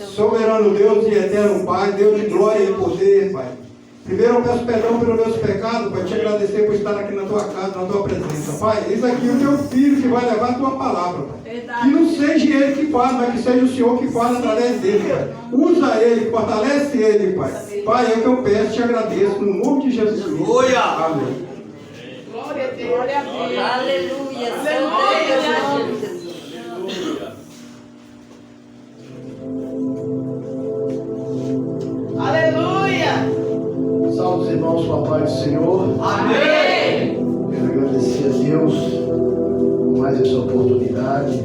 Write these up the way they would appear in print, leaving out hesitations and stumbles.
Soberano Deus e eterno Pai, Deus de glória e poder, Pai. Primeiro eu peço perdão pelos meus pecados, Pai, te agradecer por estar aqui na tua casa, na tua presença. Pai, eis aqui o teu filho que vai levar a tua palavra, Pai. Que não seja ele que fala, mas que seja o Senhor que fala através dele, Pai. Usa ele, fortalece ele, Pai. Pai, é o que eu peço, te agradeço, no nome de Jesus Cristo. Aleluia. Amém. Glória a Deus. Glória a Deus. Aleluia. Aleluia. Aleluia. Salve os irmãos com a paz do Senhor. Amém. Quero agradecer a Deus por mais essa oportunidade.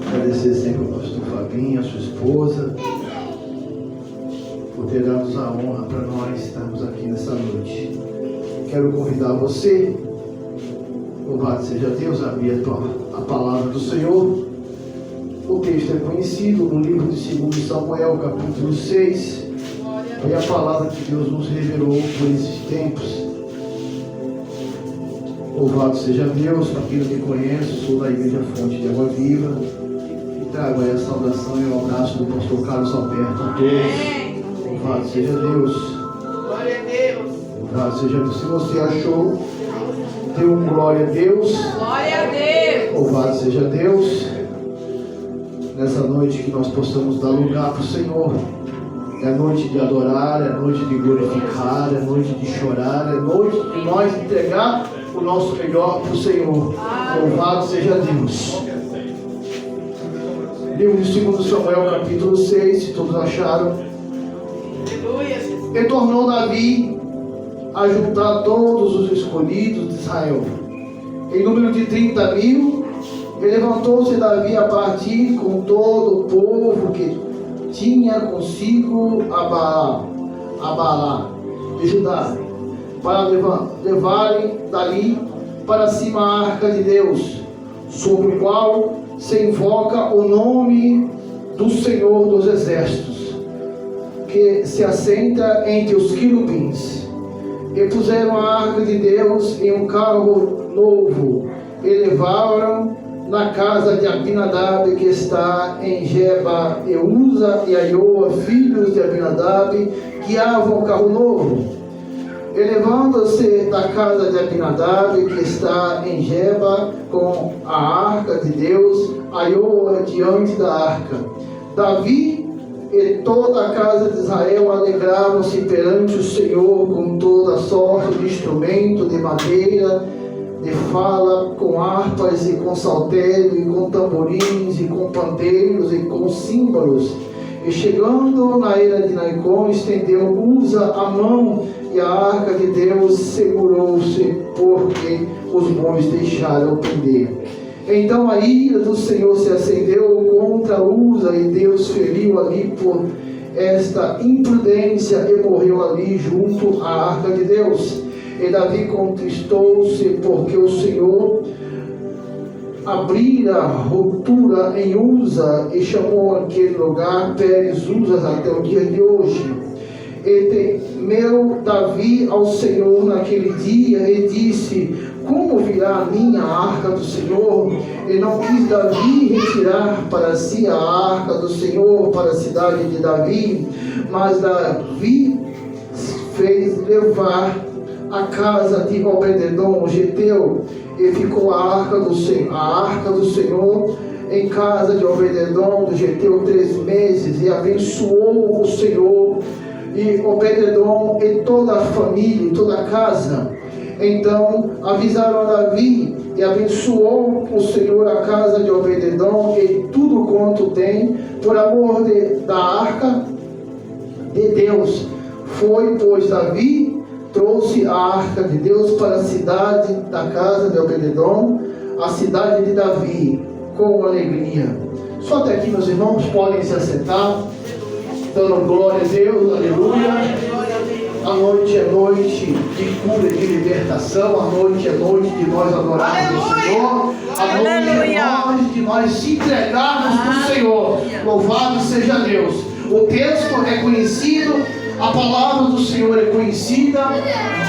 Agradecer sempre ao pastor Fabinho, a sua esposa, por ter dado a honra para nós estarmos aqui nessa noite. Quero convidar você, louvado seja Deus, a abrir a palavra do Senhor. O texto é conhecido no livro de 2 Samuel, capítulo 6. Foi a palavra que Deus nos revelou por esses tempos. Louvado seja Deus, para quem não me conhece, sou da Igreja Fonte de Água Viva e trago aí a saudação e o abraço do pastor Carlos Alberto a todos. Louvado seja Deus. Glória a Deus. Louvado seja Deus. Se você achou, dê um glória a Deus. Glória a Deus. Louvado seja Deus. Nessa noite que nós possamos dar lugar para o Senhor. É noite de adorar, é noite de glorificar, é noite de chorar, é noite de nós entregar o nosso melhor para o Senhor. Louvado seja Deus. Livro de 2 Samuel, capítulo 6, se todos acharam. Aleluia. E tornou Davi a juntar todos os escolhidos de Israel, em número de 30.000, e levantou-se Davi a partir com todo o povo que tinha consigo Abalá de Judá, para levarem dali para cima a arca de Deus, sobre o qual se invoca o nome do Senhor dos Exércitos, que se assenta entre os querubins. E puseram a arca de Deus em um carro novo, e levaram na casa de Abinadab, que está em Geba, e Uza e Aioa, filhos de Abinadab, guiavam o carro novo. E levando-se da casa de Abinadab, que está em Geba, com a arca de Deus, Aioa diante da arca. Davi e toda a casa de Israel alegravam-se perante o Senhor com toda sorte de instrumento de madeira, de fala, com harpas e com saltério, e com tamborins, e com pandeiros, e com símbolos. E chegando na era de Naicom, estendeu Uza a mão, e a arca de Deus segurou-se, porque os bons deixaram pender. Então a ira do Senhor se acendeu contra Uza, e Deus feriu ali por esta imprudência, e morreu ali junto à arca de Deus. E Davi contristou-se, porque o Senhor abrira ruptura em Uza, e chamou aquele lugar Pérez Uzas até o dia de hoje. E temeu Davi ao Senhor naquele dia, e disse: como virá a minha arca do Senhor? E não quis Davi retirar para si a arca do Senhor para a cidade de Davi, mas Davi fez levar a casa de Obed-edom, o geteu, e ficou a arca do Senhor em casa de Obed-edom, do geteu, 3 meses, e abençoou o Senhor e Obed-edom e toda a família, e toda a casa. Então avisaram a Davi, e abençoou o Senhor a casa de Obed-edom e tudo quanto tem, por amor da arca de Deus. Foi, pois, Davi trouxe a arca de Deus para a cidade da casa de Obed-edom, a cidade de Davi, com alegria. Só até aqui, meus irmãos, podem se assentar, dando glória a Deus, aleluia. A noite é noite de cura e de libertação, a noite é noite de nós adorarmos o Senhor, a noite é noite de nós se entregarmos para o Senhor. Louvado seja Deus. O texto é conhecido, a palavra do Senhor é conhecida,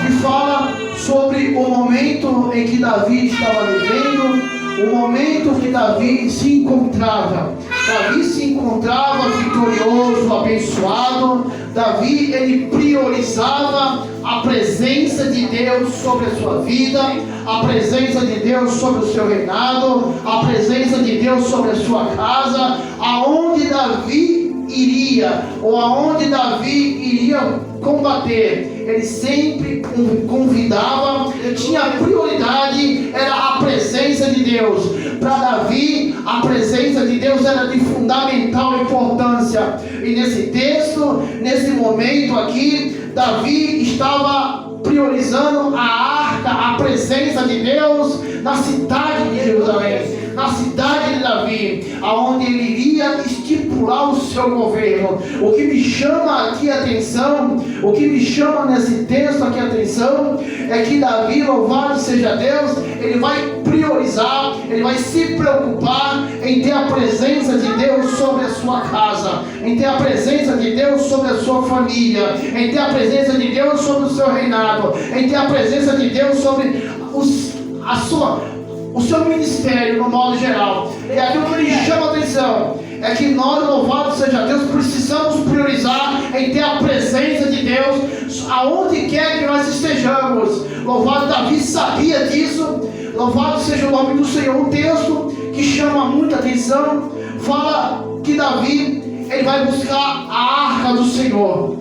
e fala sobre o momento em que Davi estava vivendo, o momento que Davi se encontrava. Davi se encontrava vitorioso, abençoado. Davi, ele priorizava a presença de Deus sobre a sua vida, a presença de Deus sobre o seu reinado, a presença de Deus sobre a sua casa. Aonde Davi iria, ou aonde Davi iria combater, ele sempre convidava, ele tinha prioridade, era a presença de Deus. Para Davi, a presença de Deus era de fundamental importância. E nesse texto, nesse momento aqui, Davi estava priorizando a arca, a presença de Deus na cidade de Jerusalém, na cidade de Davi, aonde ele iria estipular o seu governo. O que me chama aqui a atenção, o que me chama nesse texto aqui a atenção, é que Davi, louvado seja Deus, ele vai priorizar, ele vai se preocupar em ter a presença de Deus sobre a sua casa, em ter a presença de Deus sobre a sua família, em ter a presença de Deus sobre o seu reinado, em ter a presença de Deus sobre o seu ministério no modo geral. E aquilo que me chama a atenção é que nós, louvado seja Deus, precisamos priorizar em ter a presença de Deus aonde quer que nós estejamos. Louvado, Davi sabia disso. Louvado seja o nome do Senhor. Um texto que chama muita atenção fala que Davi, ele vai buscar a arca do Senhor,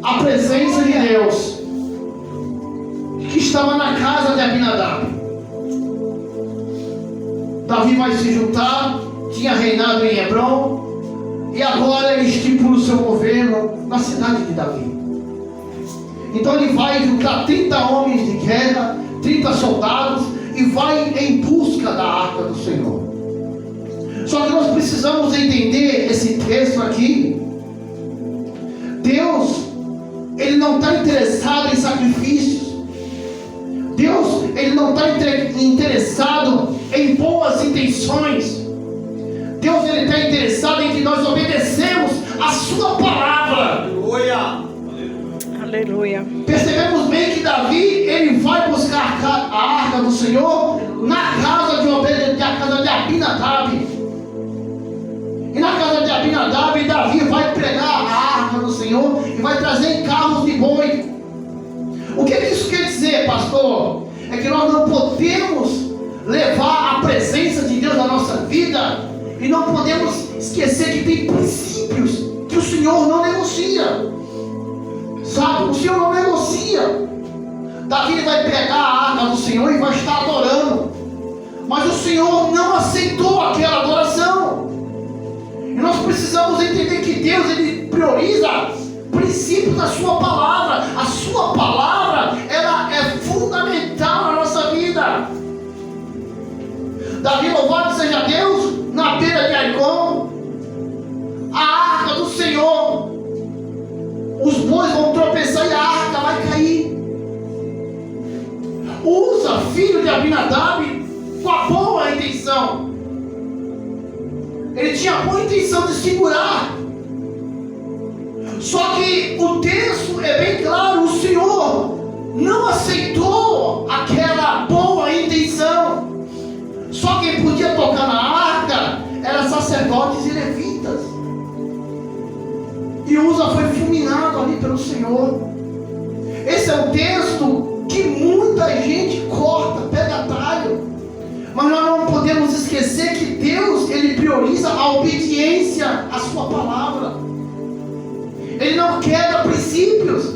a presença de Deus, que estava na casa de Abinadab. Davi vai se juntar, tinha reinado em Hebron, e agora ele estipula o seu governo na cidade de Davi. Então ele vai juntar 30 homens de guerra, 30 soldados, e vai em busca da arca do Senhor. Só que nós precisamos entender esse texto aqui. Deus, ele não está interessado em sacrifícios. Deus, ele não está interessado em boas intenções. Deus, ele está interessado em que nós obedecemos a sua palavra. Aleluia. Aleluia. Percebemos bem que Davi, ele vai buscar a arca do Senhor na casa de Abinadab. E na casa de Abinadab, Davi vai pregar a arca do Senhor e vai trazer em carros de boi. O que isso quer dizer, pastor? É que nós não podemos levar a presença de Deus na nossa vida e não podemos esquecer que tem princípios que o Senhor não negocia. Sabe, o Senhor não negocia. Davi vai pegar a arca do Senhor e vai estar adorando, mas o Senhor não aceitou aquela adoração. E nós precisamos entender que Deus, ele prioriza princípios da sua palavra. A sua palavra, ela é fundamental na nossa vida. Davi, louvado seja Deus, na beira de Jericó, a arca do Senhor, os bois vão tropeçar e a arca vai cair. Usa, filho de Abinadab, com a boa intenção, ele tinha a boa intenção de segurar. Só que o texto é bem claro, o Senhor não aceitou aquela boa intenção. Só quem podia tocar na arca eram sacerdotes e levitas. E Uza foi fulminado ali pelo Senhor. Esse é um texto que muita gente corta, pega atalho. Mas nós não podemos esquecer que Deus, ele prioriza a obediência à sua palavra. Ele não quebra princípios.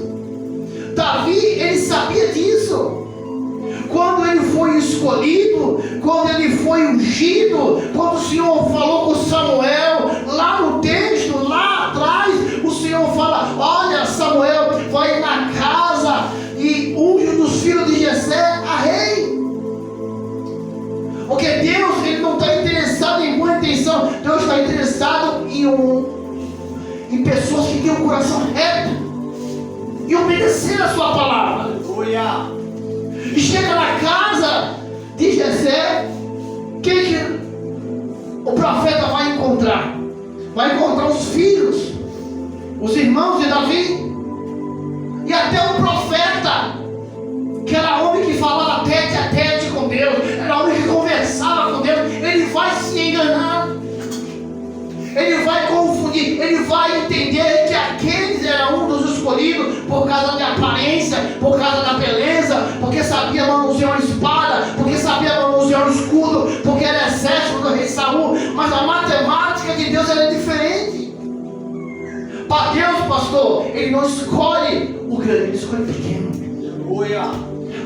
Davi, ele sabia disso. Quando ele foi escolhido, quando ele foi ungido, quando o Senhor falou com Samuel, lá no texto, lá atrás, o Senhor fala: olha, Samuel, vai na casa e unge um dos filhos de Jessé a rei. Porque Deus, ele não está interessado em boa intenção. Deus está interessado em pessoas que têm um coração reto e obedecer a sua palavra. Aleluia. E chega na casa de Jessé, quem que o profeta vai encontrar? Vai encontrar os filhos, os irmãos de Davi, e até o profeta, que era homem que falava tete a tete com Deus, era homem que conversava com Deus, ele vai se enganar. que ele vai entender que aqueles eram um dos escolhidos por causa da aparência, por causa da beleza, porque sabia manusear uma espada, porque sabia manusear um escudo, porque era exército do rei Saul. Mas a matemática de Deus ela é diferente. Para Deus, pastor, ele não escolhe o grande, ele escolhe o pequeno.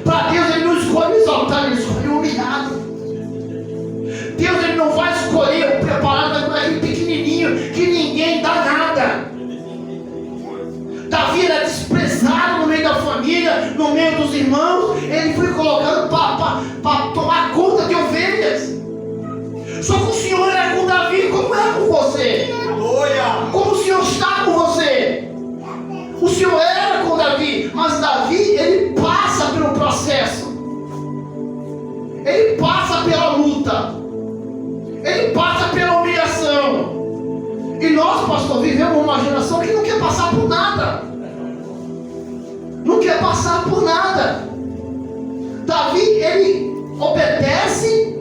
Para Deus ele não escolhe o exaltado, ele escolhe o humilhado. Deus ele não vai escolher o preparado, mas aquele pequenininho que ninguém dá nada. Davi era desprezado no meio da família, no meio dos irmãos. Ele foi colocado para tomar conta de ovelhas. Só que o Senhor era com Davi, como é com você? Como o Senhor está com você? O Senhor era com Davi, mas Davi ele passa pelo processo. Ele passa pela luta. Ele passa pela humilhação. E nós, pastor, vivemos uma geração que não quer passar por nada. Não quer passar por nada. Davi, ele obedece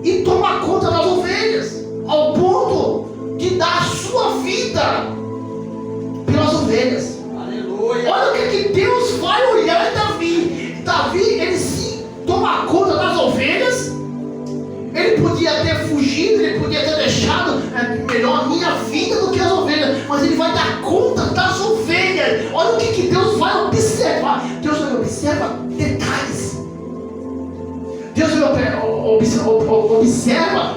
e toma conta das ovelhas, ao ponto de dar a sua vida pelas ovelhas. Aleluia. Olha o que Deus vai olhar em Davi. Davi, ele se toma conta das ovelhas. Ele podia ter fugido, ele podia ter deixado melhor a minha vida do que as ovelhas, mas ele vai dar conta das ovelhas. Olha o que Deus vai observar. Deus observa detalhes. Deus observa,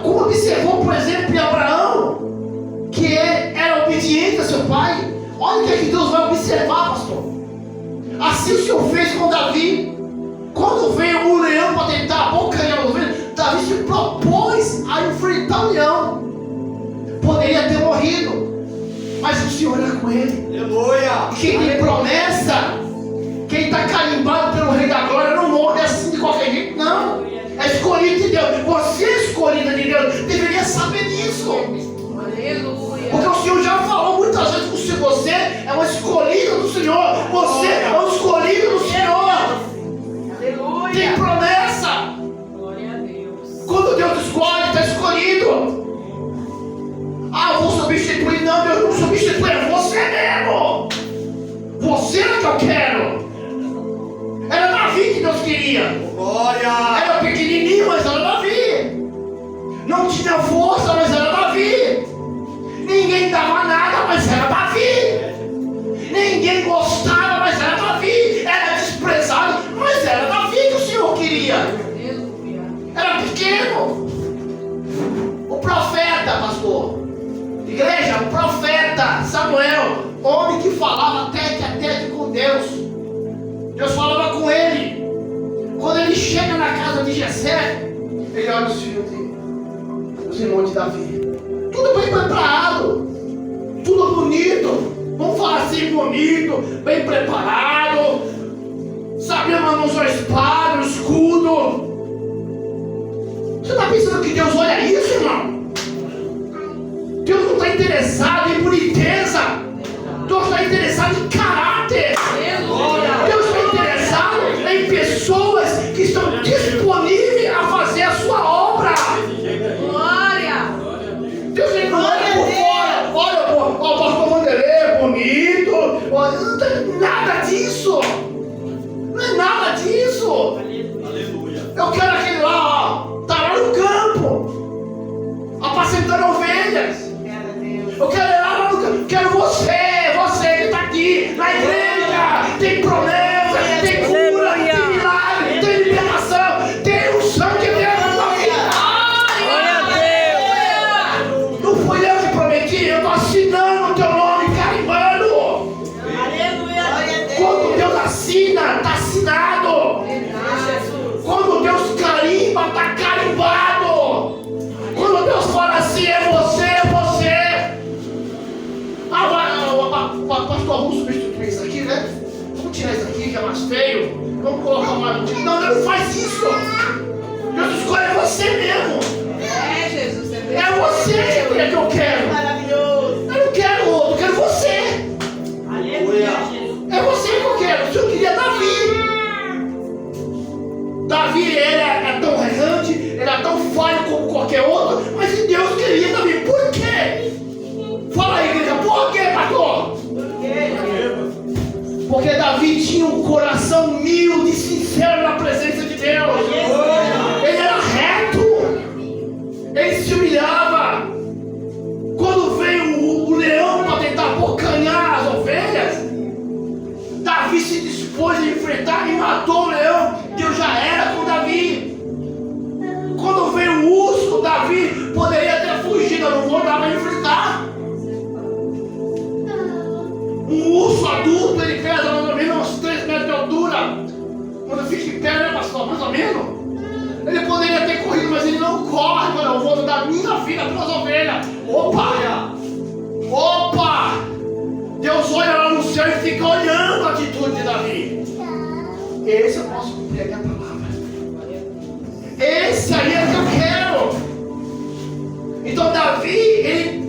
como observou, por exemplo, em Abraão, que era obediente a seu pai. Olha o que Deus vai observar, pastor. Assim o Senhor fez com Davi. Quando veio o leão para tentar abocanhar a ovelha, Davi se propôs a enfrentar o leão. Poderia ter morrido, mas o Senhor era com ele. Aleluia. Quem tem promessa, quem está carimbado pelo Rei da Glória, não morre assim de qualquer jeito, não. É escolhido de Deus. Você é escolhida de Deus, deveria saber disso. Aleluia. Porque o Senhor já falou muitas vezes com você é uma escolhida do Senhor. Você é um escolhido do Senhor. Aleluia. Tem promessa. Glória a Deus. Quando Deus escolhe, está escolhido. Ah, eu vou substituir. Não, Deus não substitui. É você mesmo. Você é que eu quero. Era Davi que Deus queria. Glória. Era pequenininho, mas era Davi. Não tinha força, mas era Davi. Ninguém dava nada, mas era Davi. Ninguém gostava, mas era Davi. Era desprezado, mas era Davi que o Senhor queria. Era pequeno. O profeta, pastor, igreja, o profeta Samuel, homem que falava tete a tete com Deus. Deus falava com ele. Quando ele chega na casa de Jessé, ele olha os irmãos de Davi. Tudo bem preparado, tudo bonito, vamos falar assim, bonito, bem preparado, sabia manusear a espada, o escudo. Você está pensando que Deus olha isso, irmão? Deus não está interessado em boniteza, Deus está interessado em caráter. Deus está interessado em pessoas que estão disponíveis a fazer a sua obra. Deus ele não olha por fora. Olha, o pastor Vanderlei é bonito. Não tem nada disso. Não é nada disso. Aleluia. Eu quero aquele lá, ó, tá lá no campo, apacentando ovelhas. Eu quero ir lá no campo. Quero você que está aqui na igreja. Tem promessa, tem cura, tem milagre, tem libertação, tem o sangue de Deus. Eu estou assinando o teu nome, carimbando. Aleluia. Quando Deus assina, está assinado. Quando Deus carimba, está carimbado. Quando Deus fala assim, é você, é você. Pastor, vamos substituir isso aqui, né? Vamos tirar isso aqui que é mais feio. Vamos colocar mais. Não, Deus não faz isso. Deus escolhe você mesmo. É, Jesus. É você que eu quero. Maravilhoso. Eu não quero outro, eu quero você. Aleluia. É você que eu quero. O Senhor queria Davi. Davi, ele é tão errante, ele é tão falho como qualquer outro, mas Deus queria Davi. Por quê? Fala da minha vida, das tuas ovelhas. Opa! Opa! Deus olha lá no céu e fica olhando a atitude de Davi. Esse eu posso cumprir a minha palavra. Esse aí é o que eu quero. Então Davi, ele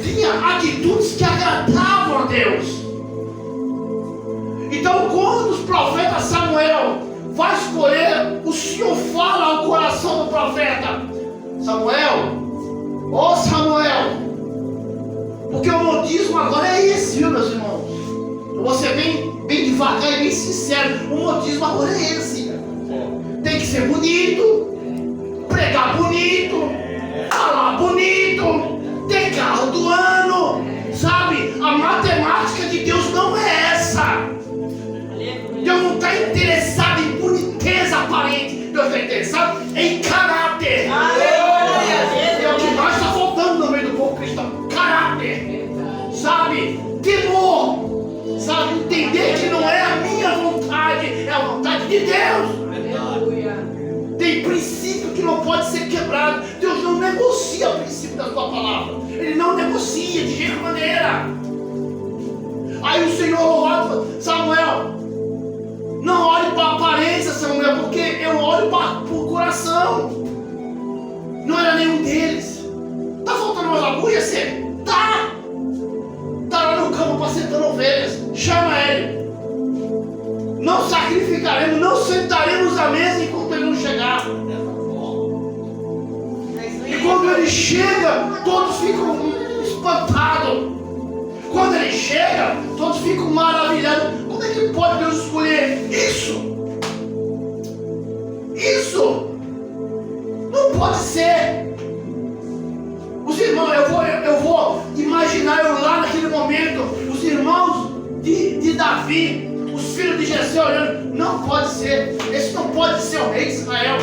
tinha atitudes que agradavam a Deus. Então quando os profetas Samuel vai escolher, o Senhor fala ao coração do profeta: Samuel, ó Samuel, porque o modismo agora é esse, viu, meus irmãos? Eu vou ser bem devagar e bem sincero. O modismo agora é esse. Tem que ser bonito, pregar bonito, falar bonito, ter carro do ano, sabe? A matemática de Deus não é essa. Deus não está interessado em boniteza aparente. Deus está interessado em caráter. É o que mais está faltando no meio do povo cristão. Caráter, sabe? Temor, sabe? Entender que não é a minha vontade, é a vontade de Deus. Tem princípio que não pode ser quebrado. Deus não negocia o princípio da sua palavra. Ele não negocia de jeito maneira. Aí o Senhor louvado, Samuel, não olhe para a aparência, Samuel, porque eu olho para o coração. Não era nenhum deles. Tá faltando mais agulha, você? Tá lá no campo apacentando ovelhas. Chama ele. Não sacrificaremos, não sentaremos à mesa enquanto ele não chegar. E quando ele chega, todos ficam espantados. Quando ele chega, todos ficam maravilhados. Como é que pode Deus escolher isso? Isso não pode ser. Os irmãos, eu vou imaginar eu lá naquele momento, os irmãos de Davi, os filhos de Jessé olhando. Não pode ser. Esse não pode ser o rei de Israel.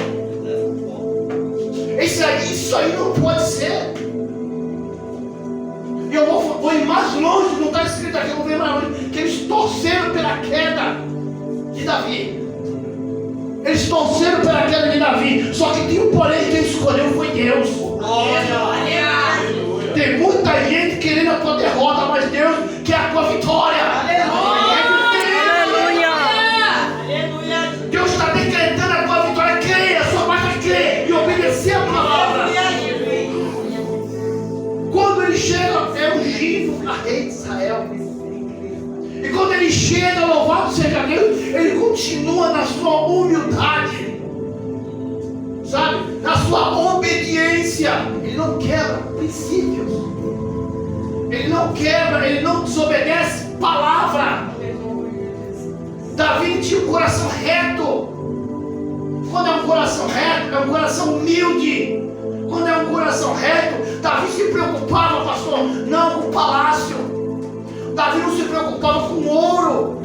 Isso aí não pode ser. E eu vou ir mais longe, não está escrito aqui, eu vou ver mais longe, que eles torceram pela queda de Davi. Eles torceram pela queda de Davi. Só que tinha um porém, quem escolheu foi Deus. Tem muita gente querendo a tua derrota, mas Deus quer a tua vitória. Deus está decretando a tua vitória. Creia, só basta crer e obedecer a palavra. Quando ele chega, é ungido a rei de Israel. E quando ele chega, louvado seja Deus, ele continua na sua humildade, sabe? Na sua obediência. Ele não quebra princípios. Ele não quebra, ele não desobedece palavra. Davi tinha um coração reto. Quando é um coração reto, é um coração humilde. Quando é um coração reto, Davi se preocupava, pastor, não com o palácio. Davi não se preocupava com ouro.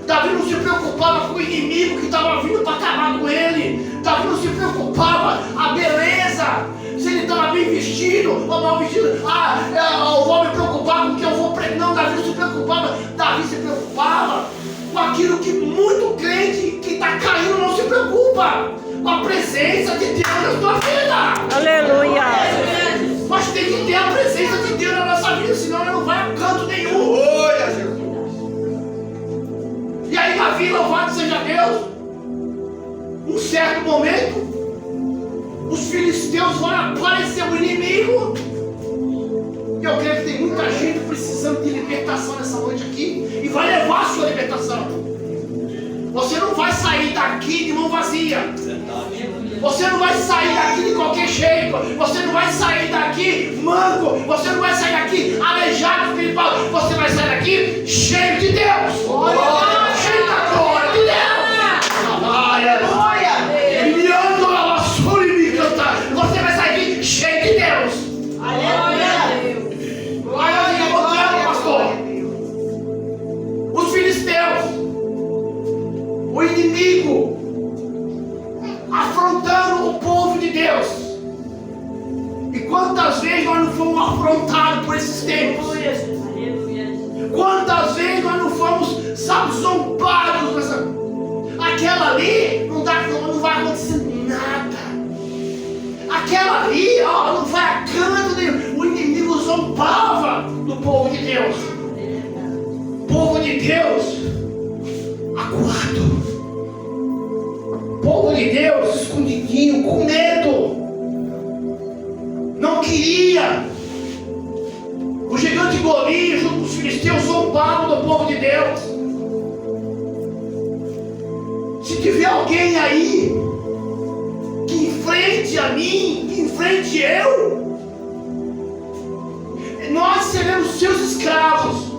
Davi não se preocupava com o inimigo que estava vindo para acabar com ele. Davi não se preocupava a beleza, se ele estava bem vestido ou mal vestido. Eu vou me preocupar com o que eu vou pregar. Não, Davi não se preocupava. Davi se preocupava com aquilo que muito crente que está caindo não se preocupa. Com a presença de Deus na sua vida. Aleluia. Mas tem que ter a presença de Deus na nossa vida, senão ela não vai a canto nenhum. E aí Davi, louvado seja Deus, um certo momento, os filisteus vão aparecer o inimigo. E eu creio que tem muita gente precisando de libertação nessa noite aqui, e vai levar a sua libertação. Você não vai sair daqui de mão vazia. Você não vai sair daqui de qualquer jeito. Você não vai sair daqui manco. Você não vai sair daqui aleijado espiritual. Você vai sair daqui cheio de Deus. Cheio da glória de Deus. Você vai sair daqui cheio de Deus. Glória a Deus, pastor. Os filisteus, o inimigo, afrontando o povo de Deus. E quantas vezes nós não fomos afrontados por esses tempos? Quantas vezes nós não fomos, sabe, zombados? Aquela ali não vai acontecer nada. Aquela ali, ó, não vai a canto nenhum. O inimigo zombava do povo de Deus. Povo de Deus, acuado. Povo de Deus, escondidinho, com medo. Não queria. O gigante Golias, junto com os filisteus, zombavam do povo de Deus. Se tiver alguém aí que enfrente a mim, que enfrente eu, nós seremos seus escravos.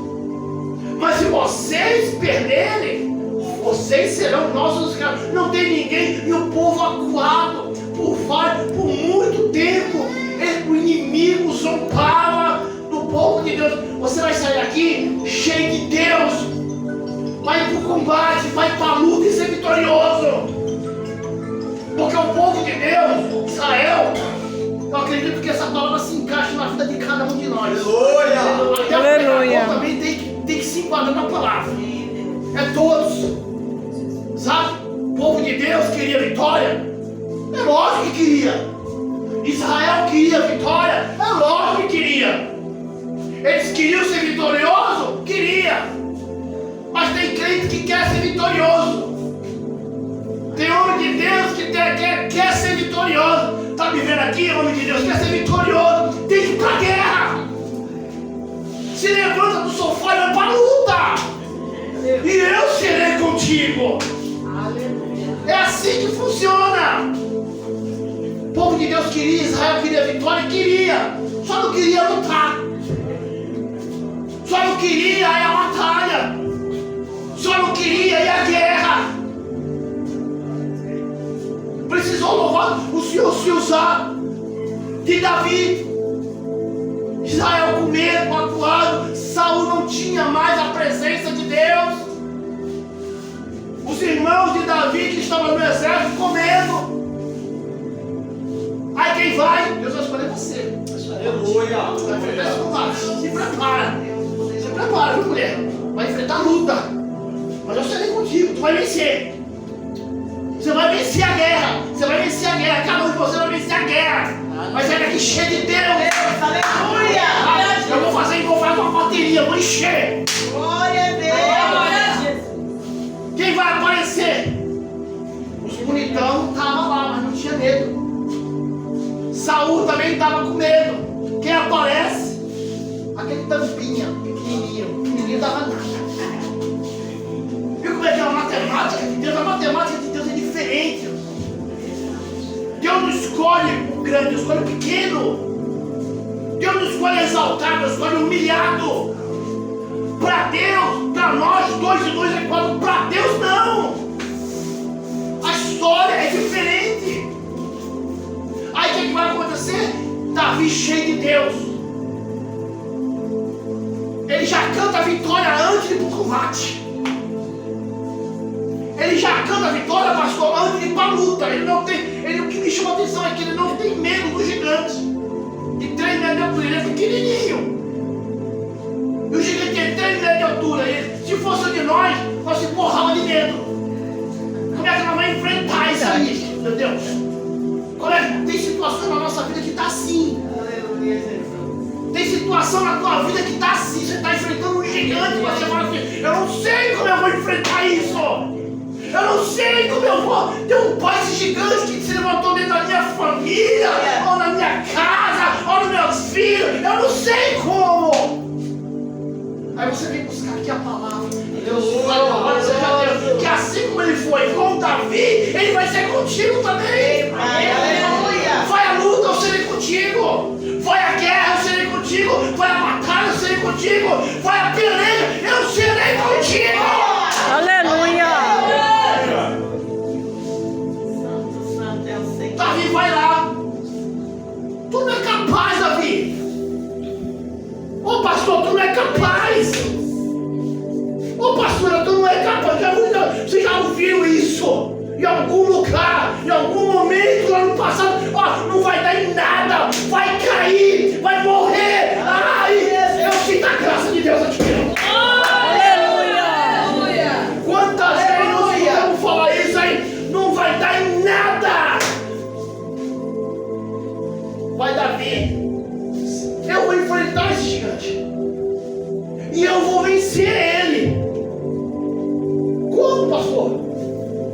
Mas se vocês perderem, vocês serão nossos escravos. Não tem ninguém. E o povo acuado por muito tempo. O inimigo zombava do povo de Deus. Você vai sair daqui cheio de Deus. Vai para o combate, vai para a luta e ser vitorioso. Porque o povo de Deus, Israel, eu acredito que essa palavra se encaixa na vida de cada um de nós. Aleluia. Até o pregador também tem que se enquadrar na palavra. É todos. Sabe? O povo de Deus queria vitória. É lógico que queria. Israel queria vitória. É lógico que queria. Eles queriam ser vitorioso? Queria. Mas tem crente que quer ser vitorioso. Tem homem de Deus que quer ser vitorioso. Está me vendo aqui, homem de Deus? Quer ser vitorioso. Tem que ir para a guerra. Se levanta do sofá e vai para a luta. E eu serei contigo. É assim que funciona. O povo de Deus queria, Israel queria vitória, queria. Só não queria lutar. Só não queria ir à batalha. Só não queria ir à guerra. Precisou louvar o Senhor se usar de Davi. Israel com medo, acuado. Saul não tinha mais a presença de Deus. Os irmãos de Davi que estavam no exército com medo. Aí quem vai? Deus vai escolher você. Aleluia. Se prepara. Se prepara, viu, mulher? Vai enfrentar a luta. Mas eu serei contigo, tu vai vencer. Você vai vencer a guerra. Você vai vencer a guerra. Cada um de vocês vai vencer a guerra. Mas é daqui cheio de Deus. Aleluia. Eu vou fazer uma bateria, vou encher. Glória a Deus. Quem vai aparecer? Os bonitão estavam lá, mas não tinha medo. Saul também estava com medo. Quem aparece? Aquele tampinha, pequenininho. Ninguém dava nada. Viu como é que é a matemática de Deus? A matemática de Deus é diferente. Deus não escolhe o grande, Deus escolhe o pequeno. Deus não escolhe exaltado, Deus escolhe humilhado. Para Deus, para nós, 2 e 2 é 4. Para Deus, não. A história é diferente. Aí o que vai acontecer? Davi cheio de Deus. Ele já canta a vitória antes de ir para o combate. Ele já canta a vitória, pastor, antes de ir para a luta. O que me chama a atenção é que ele não tem medo do gigante. De 3 metros de altura, ele é pequenininho. E o gigante tem 3 metros de altura. Se fosse de nós se porrava de medo. Como é que nós vamos enfrentar isso aí, meu Deus? Tem situação na nossa vida que está assim. Tem situação na tua vida que está assim. Você está enfrentando um gigante. Você fala assim: eu não sei como eu vou enfrentar isso. Eu não sei como eu vou derrubar esse gigante que se levantou dentro da minha família, ou na minha casa, ou nos meus filhos. Eu não sei como. Aí você vem buscar aqui a palavra. Deus fala, que assim como ele foi com Davi, ele vai ser contigo também. Aleluia. Vai a luta, eu serei contigo. Vai a guerra, eu serei contigo. Vai a batalha, eu serei contigo. Vai a peleja, eu serei contigo. Aleluia. Davi vai lá. Tu não é capaz, Davi. Ô pastor, tu não é capaz. Ô pastora, tu não é capaz. Você já ouviu isso? Em algum lugar, em algum momento lá no passado. Ó, não vai dar em nada. Vai cair, vai morrer. Ai, eu sinto a graça de Deus aqui. Aleluia. Quantas vezes nós vamos falar isso aí? Não vai dar em nada. gigante. E eu vou vencer ele. Como, pastor?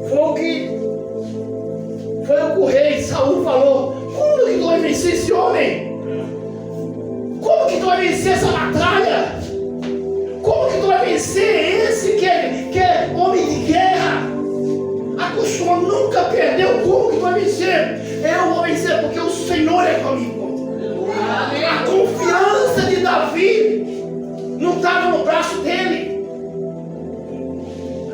Foi o que o rei Saul falou. Como que tu vai vencer esse homem? Como que tu vai vencer essa batalha? Como que tu vai vencer esse que é homem de guerra? Acostuma, nunca perdeu. Como que tu vai vencer? Eu vou vencer porque o Senhor é comigo. A confiança de Davi não estava no braço dele.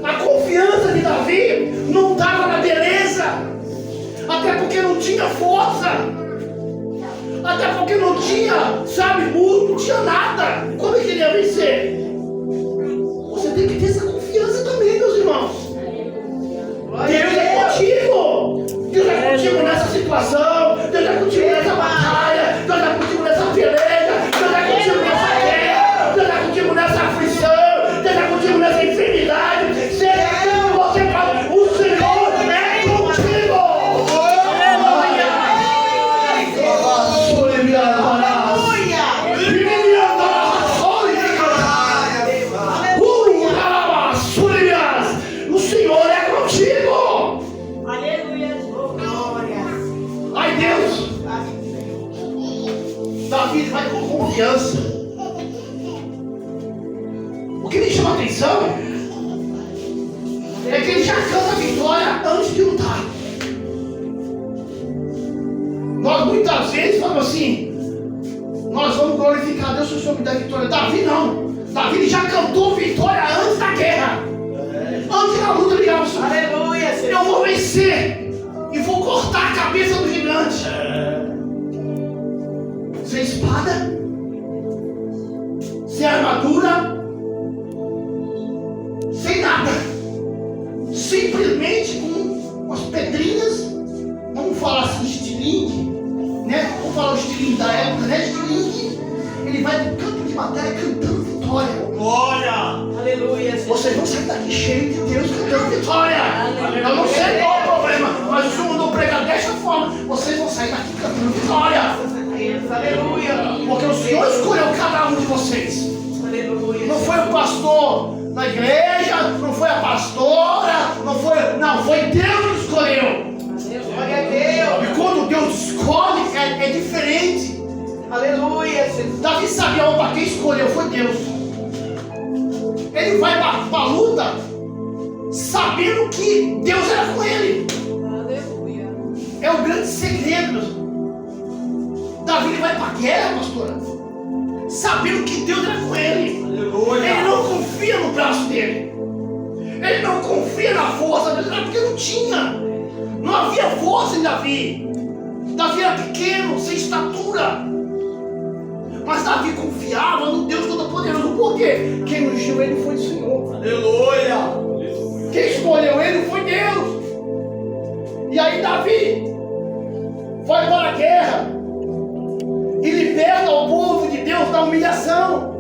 A confiança de Davi não estava na beleza. Até porque não tinha força. Até porque não tinha, sabe, muro, não tinha nada. Como é que ele ia vencer? Você tem que ter essa confiança também, meus irmãos. Deus é contigo. Deus é contigo nessa situação. Deus é contigo nessa batalha. Deus é contigo nessa peleja. Deus é contigo nessa guerra. Deus é contigo nessa aflição. Deus é contigo nessa enfermidade. Seja quem você faz, o Senhor é contigo. O Senhor é contigo. Aleluia. Glória. Ai, Deus. Davi vai com confiança. O que me chama a atenção é que ele já canta a vitória antes de lutar. Nós muitas vezes falamos assim: nós vamos glorificar Deus se o Senhor me der vitória. Davi não. Davi ele já cantou vitória antes da guerra. Antes da luta, ele falou: Aleluia. eu vou vencer e vou cortar a cabeça do gigante. Sem espada, sem armadura, sem nada. Simplesmente com umas pedrinhas. Vamos falar assim, estilingue, né? Vamos falar o estilingue da época, né? Estilingue. Ele vai no campo de batalha cantando vitória. Glória. Aleluia. Vocês vão sair daqui cheios de Deus cantando vitória. Eu não sei qual é o problema, mas o Senhor mandou pregar desta forma. Vocês vão sair daqui cantando vitória. Aleluia. Porque o Senhor escolheu cada um de vocês. Aleluia. Não foi o pastor na igreja, não foi a pastora, não, foi Deus que escolheu. Glória a Deus. E quando Deus escolhe, é diferente. Aleluia. Davi sabia, opa, quem escolheu foi Deus. Ele vai para a luta sabendo que Deus era com ele. Aleluia. É o grande segredo. Davi ele vai para a guerra, pastora, sabendo que Deus era com ele. Aleluia. Ele não confia no braço dele. Ele não confia na força dele, porque não tinha. Não havia força em Davi. Davi era pequeno, sem estatura. Mas Davi confiava no Deus Todo-Poderoso. Por quê? Quem ungiu ele foi o Senhor. Aleluia. Quem escolheu ele foi Deus. E aí Davi vai para a guerra e liberta o povo de Deus da humilhação.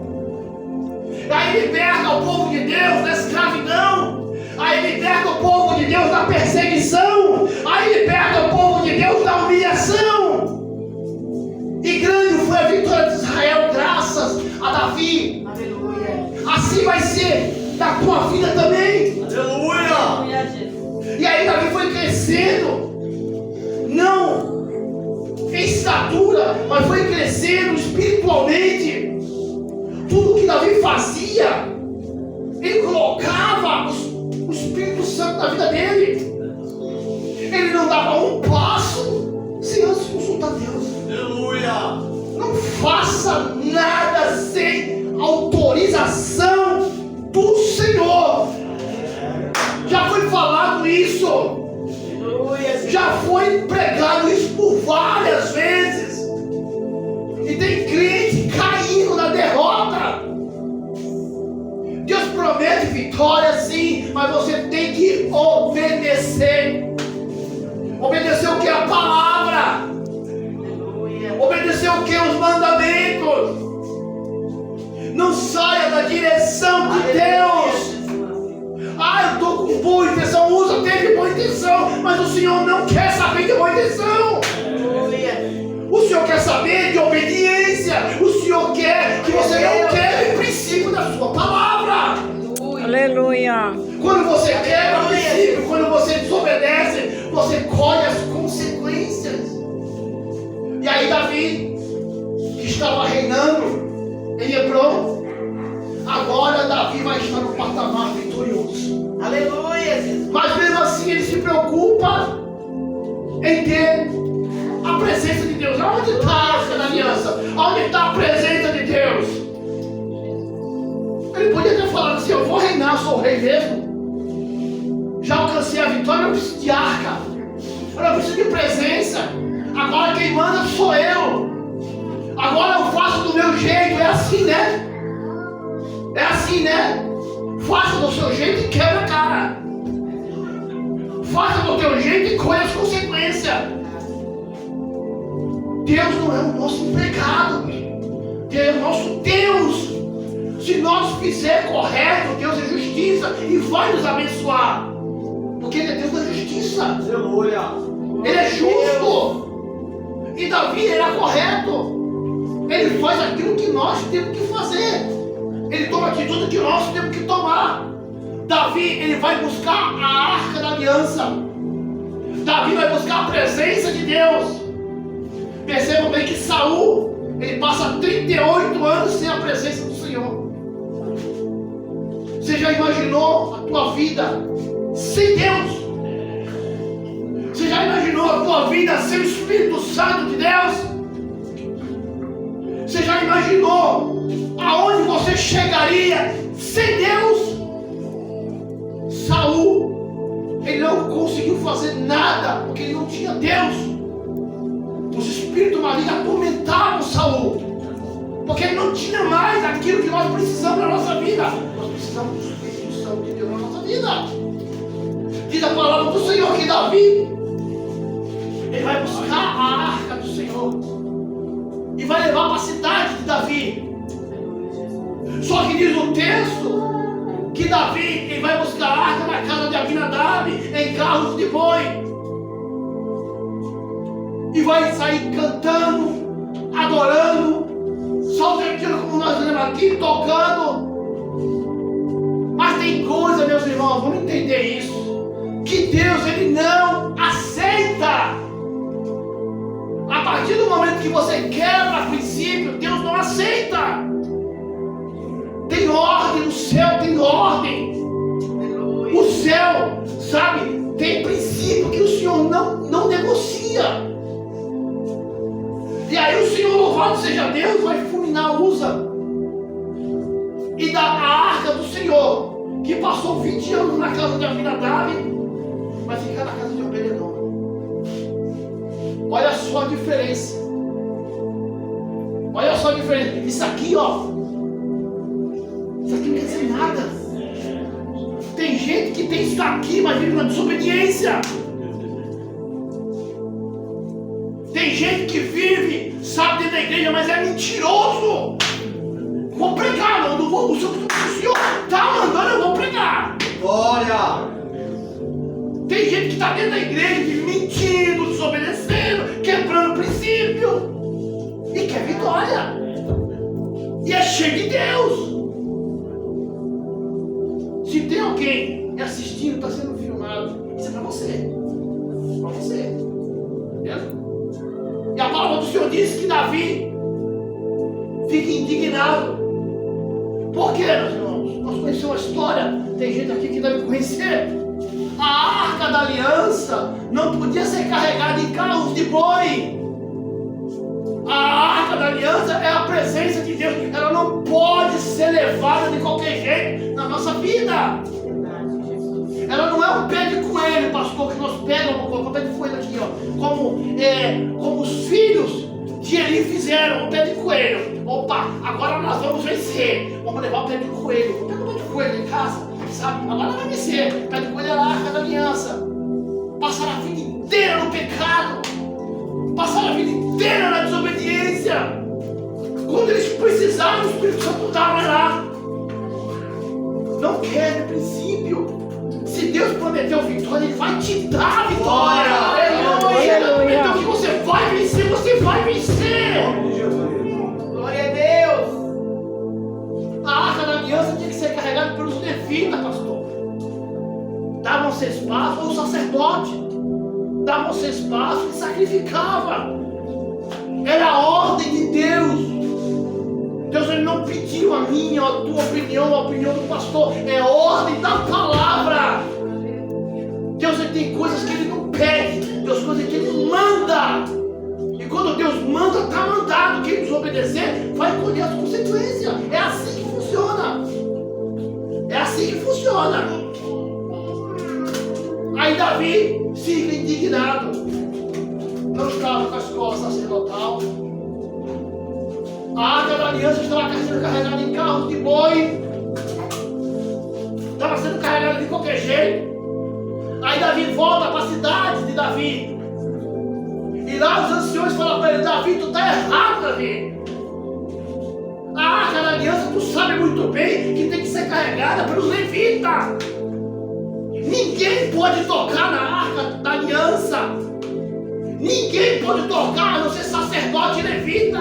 Aí liberta o povo de Deus da escravidão. Aí liberta o povo de Deus da perseguição. Aí liberta o povo de Deus da humilhação. E grande foi a vitória de Israel graças a Davi. Aleluia. Assim vai ser da tua vida também. Aleluia. E aí Davi foi crescendo, não em estatura, mas foi crescendo espiritualmente. Tudo que Davi fazia, ele colocava o Espírito Santo na vida dele. Ele não dava um passo sem antes consultar Deus. Aleluia. Não faça nada sem autorização do Senhor. Já foi falado isso. Aleluia. Já foi pregado isso por várias vezes. E tem crente caindo na derrota. Deus promete vitória sim, mas você tem que obedecer. Obedecer o que? A palavra. Obedecer o que? Os mandamentos. Não saia da direção de Deus. Ah, eu estou com boa intenção. Usa, teve boa intenção, mas o Senhor não quer saber de boa intenção. O Senhor quer saber de obediência. O Senhor quer que você não quebra o princípio da sua palavra. Aleluia. Quando você quebra o princípio, quando você desobedece, você colhe as consequências. E aí Davi, que estava reinando em Hebron, agora Davi vai estar no patamar vitorioso. Aleluia, Jesus. Mas mesmo assim ele se preocupa em ter a presença de Deus. Onde está a arca da aliança? Onde está a presença de Deus? Ele podia ter falado assim: eu vou reinar, sou o rei mesmo. Já alcancei a vitória, eu não preciso de arca. Eu não preciso de presença. Agora quem manda sou eu. Agora eu faço do meu jeito. É assim, né? É assim, né? Faça do seu jeito e quebra a cara. Faça do teu jeito e colhe as consequências. Deus não é o nosso empregado. Deus é o nosso Deus. Se nós fizer correto, Deus é justiça e vai nos abençoar. Porque Ele é Deus da justiça. Aleluia. Ele é justo. E Davi era correto. Ele faz aquilo que nós temos que fazer. Ele toma a atitude que nós temos que tomar. Davi, ele vai buscar a arca da aliança. Davi vai buscar a presença de Deus. Percebam bem que Saul, ele passa 38 anos sem a presença do Senhor. Você já imaginou a tua vida sem Deus? Você já imaginou a tua vida sem o Espírito Santo de Deus? Você já imaginou aonde você chegaria sem Deus? Saul, ele não conseguiu fazer nada porque ele não tinha Deus. Os espíritos malignos atormentavam Saul porque ele não tinha mais aquilo que nós precisamos na nossa vida. Nós precisamos do Espírito Santo de Deus na nossa vida. Diz a palavra do Senhor que Davi, ele vai buscar a arca do Senhor e vai levar para a cidade de Davi. Só que diz o texto que Davi, ele vai buscar a arca na casa de Abinadab, em carros de boi, e vai sair cantando, adorando, saltando como nós lemos aqui, tocando. Mas tem coisa, meus irmãos, vamos entender isso, que Deus, ele não aceita. A partir do momento que você quebra princípio, Deus não aceita. Tem ordem no céu, tem ordem. O céu, sabe, tem princípio que o Senhor não negocia. E aí o Senhor, louvado seja Deus, vai fulminar Uza e da arca do Senhor, que passou 20 anos na casa de Abinadab, vai ficar na casa de Obed-edom. Olha só a diferença. Olha só a diferença. Isso aqui, ó, isso aqui não quer dizer nada. Tem gente que tem isso aqui, mas vive na desobediência. Tem gente que vive, sabe, dentro da igreja, mas é mentiroso. Vou pregar, não vou. O Senhor está mandando, eu vou pregar. Glória. Tem gente que está dentro da igreja, vive mentindo, desobedecendo, quebrando princípio e quer vitória. E é cheio de Deus. Se tem alguém me assistindo, está sendo filmado, isso é para você. Para você. Entendeu? E a palavra do Senhor diz que Davi fica indignado. Por quê, meus irmãos? Nós conhecemos a história. Tem gente aqui que deve conhecer. A arca da aliança não podia ser carregada em carros de boi. A arca da aliança é a presença de Deus. Ela não pode ser levada de qualquer jeito na nossa vida. Ela não é um pé de coelho, pastor, que nós pegamos o pé de coelho aqui, ó. Como os filhos de Eli fizeram, o pé de coelho. Opa, agora nós vamos vencer. Vamos levar o pé de coelho. Pega o pé de coelho em casa, sabe? Agora vai vencer. O pé de coelho é a arca da aliança. Passaram a vida inteira no pecado. Passaram a vida inteira na desobediência. Quando eles precisavam, o Espírito Santo estava lá. Não quer princípio. Se Deus prometeu vitória, Ele vai te dar a vitória. Aleluia. Se Ele prometeu que você vai vencer, você vai vencer. Glória a Deus. você espaço, ou o sacerdote dava você espaço e sacrificava. Era a ordem de Deus. Deus ele não pediu a minha, a tua opinião, a opinião do pastor. É ordem da palavra. Deus ele tem coisas que ele não pede, Deus coisas que ele manda. E quando Deus manda, está mandado. Quem desobedecer vai colher as consequências. É assim que funciona. É assim que funciona. Aí Davi fica indignado. Não estava com a escola sacerdotal. A arca da aliança estava sendo carregada em carros de boi. Estava sendo carregada de qualquer jeito. Aí Davi volta para a cidade de Davi. E lá os anciões falam para ele: Davi, tu está errado, Davi. A arca da aliança, tu sabe muito bem que tem que ser carregada pelos levitas. Ninguém pode tocar na arca da aliança. Ninguém pode tocar, a não ser sacerdote e levita.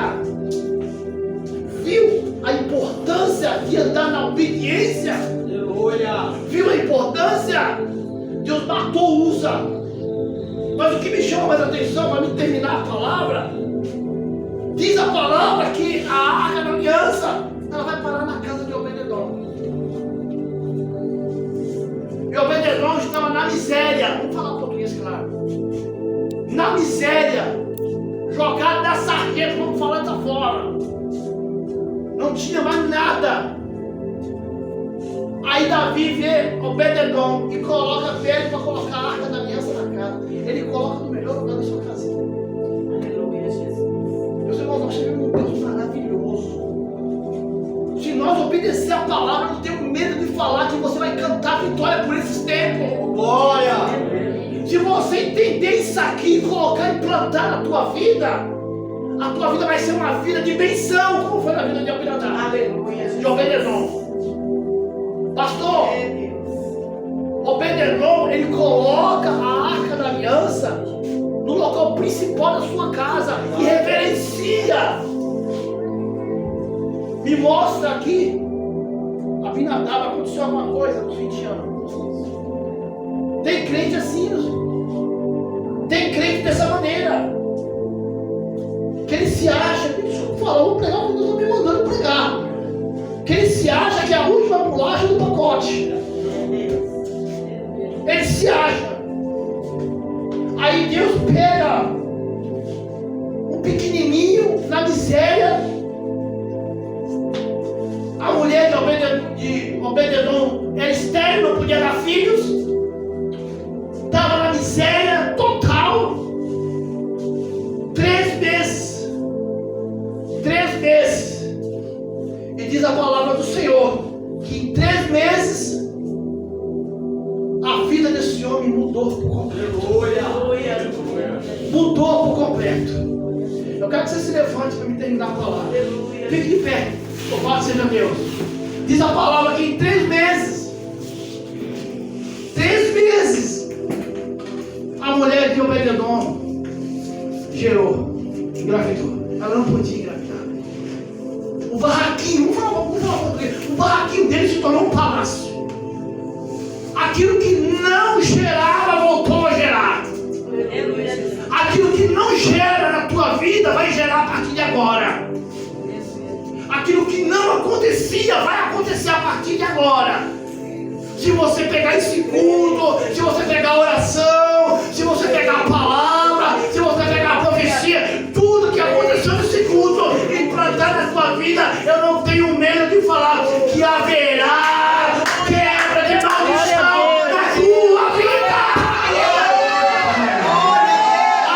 Viu a importância de andar na obediência? Aleluia. Viu a importância? Deus matou Uza. Mas o que me chama mais atenção para me terminar a palavra, diz a palavra que a arca da aliança ela vai parar na casa de Obed-edom. E Obed-edom estava na miséria. Vamos falar português, claro. Na miséria, jogado na sarjeta, vamos falar dessa forma. Não tinha mais nada. Aí Davi vê Obed-edom e coloca pele para colocar a arca da aliança na casa. Ele coloca no melhor lugar da sua casinha. Aleluia, Jesus. Meus irmãos, nós temos um Deus maravilhoso. Se nós obedecer a palavra, não tenho medo de falar que você vai cantar vitória por esses tempos. Glória. Se você entender isso aqui e colocar e plantar na tua vida, a tua vida vai ser uma vida de benção, como foi na vida de Abinadab. Aleluia. De Obed-edom. Pastor, Obed-edom, ele coloca a arca da aliança no local principal da sua casa e reverencia. Me mostra aqui, Abinadab, aconteceu alguma coisa nos 20 anos. Tem crente assim, tem crente dessa maneira, que ele se acha, deixa eu falar, vou pregar porque Deus está me mandando pregar, que ele se acha que é a última bolacha do pacote. Ele se acha. Aí Deus pega um pequenininho na miséria. A mulher de Obed-edom era estéril, não podia dar filhos. Estava na miséria total. 3 meses. 3 meses. E diz a palavra do Senhor que em 3 meses a vida desse homem mudou por completo. Aleluia. Mudou por completo. Eu quero que você se levante para me terminar a palavra. Fique de pé. Louvado seja Deus. Diz a palavra que em 3 meses, 3 meses, a mulher de Obed-edom gerou, engravidou. Ela não podia engravidar. O barraquinho, vamos falar o barraquinho dele se tornou um palácio. Aquilo que não gerava voltou a gerar. Aquilo que não gera na tua vida vai gerar a partir de agora. Aquilo que não acontecia vai acontecer a partir de agora. Se você pegar esse culto, se você pegar a oração, se você pegar a palavra, se você pegar a profecia, tudo que aconteceu nesse culto e plantar na tua vida, eu não tenho medo de falar que haverá quebra de maldição na tua vida.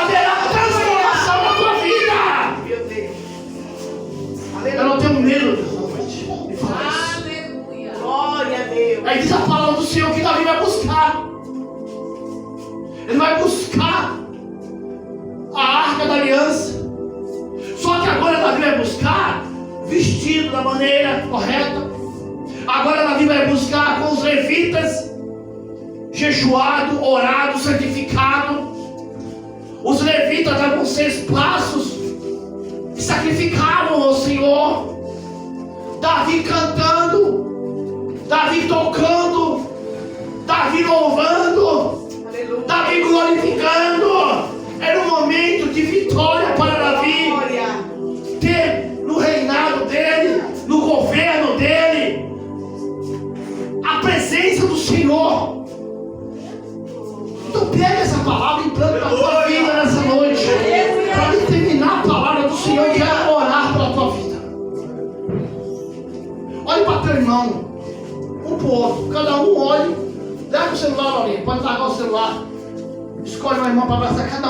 Haverá transformação na tua vida. Eu não tenho medo de falar isso. Aleluia. Glória a Deus. Aí diz a palavra do Senhor que Davi vai buscar. Ele vai buscar a arca da aliança. Só que agora Davi vai buscar vestido da maneira correta. Agora Davi vai buscar com os levitas, jejuado, orado, santificado. Os levitas davam 6 passos e sacrificavam ao Senhor. Davi cantando, Davi tocando, Davi Davi louvando, Aleluia. Davi glorificando. Era um momento de vitória para Davi. Glória. Ter no reinado dele, no governo dele, a presença do Senhor. Então pega essa palavra e implanta na tua vida nessa noite. Para terminar a palavra do Senhor, eu quero orar pela tua vida. Olhe para teu irmão, um pro outro, cada um olhe. Leva o celular ali, pode largar o celular. Escolhe uma irmã para abraçar cada um.